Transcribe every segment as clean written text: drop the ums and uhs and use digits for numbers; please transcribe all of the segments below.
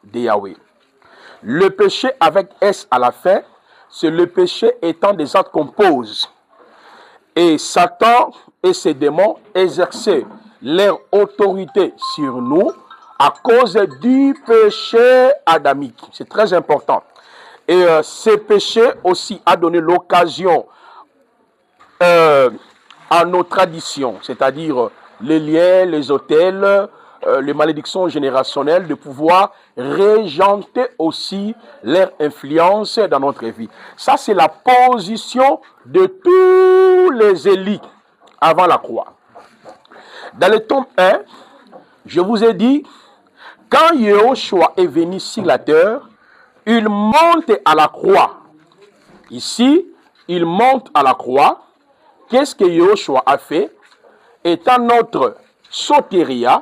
de Yahweh. Le péché avec S à la fin, c'est le péché étant des actes qu'on pose. Et Satan et ses démons exerçaient leur autorité sur nous à cause du péché adamique. C'est très important. Et ce péché aussi a donné l'occasion à nos traditions, c'est-à-dire les liens, les autels, les malédictions générationnelles, de pouvoir régenter aussi leur influence dans notre vie. Ça, c'est la position de tous les élites avant la croix. Dans le tome 1, je vous ai dit, quand Yahushua est venu sur la terre, il monte à la croix. Ici, il monte à la croix. Qu'est-ce que Yahushua a fait? Étant notre sotéria,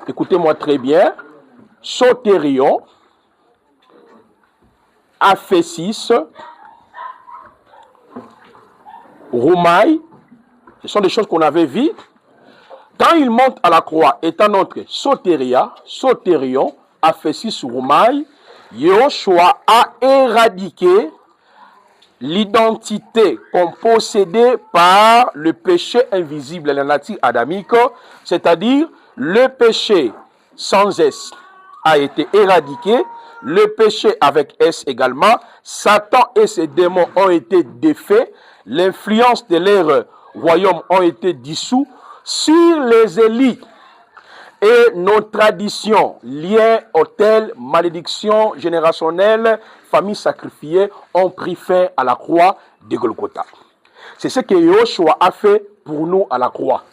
écoutez-moi très bien, sotérion, aphésis, roumaille, ce sont des choses qu'on avait vues. Quand il monte à la croix, étant notre sotéria, sotérion, aphésis, roumaille, Yahushua a éradiqué l'identité qu'on possédait par le péché invisible de la nature adamique, c'est-à-dire le péché sans S a été éradiqué, le péché avec S également, Satan et ses démons ont été défaits, l'influence de leur royaume ont été dissous sur les élites. Et nos traditions, liens, autels, malédictions générationnelles, familles sacrifiées, ont pris fin à la croix de Golgotha. C'est ce que Yahushua a fait pour nous à la croix.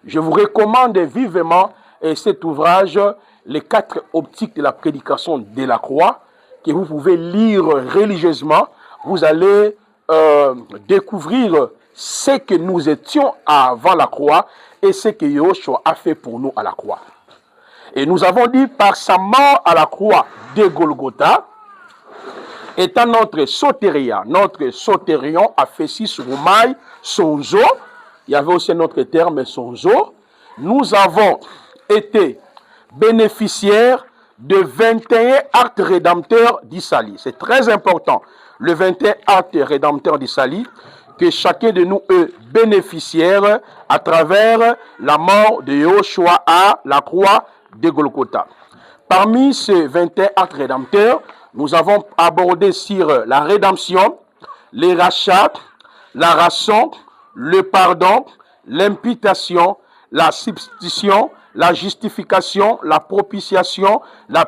Je vous recommande vivement cet ouvrage, les 4 optiques de la prédication de la croix, que vous pouvez lire religieusement. Vous allez découvrir ce que nous étions avant la croix et ce que Yahushua a fait pour nous à la croix. Et nous avons dit par sa mort à la croix de Golgotha, étant notre sotéria, notre sotérion, aphésis, roumaille, sonzo, il y avait aussi notre terme sonzo, nous avons été bénéficiaires de 21 actes rédempteurs d'Isali. C'est très important, le 21 actes rédempteurs d'Isali, que chacun de nous est bénéficiaire à travers la mort de Yahushua à la croix de Golgotha. Parmi ces 21 actes rédempteurs, nous avons abordé sur la rédemption, les rachats, la rançon, le pardon, l'imputation, la substitution, la justification, la propitiation, la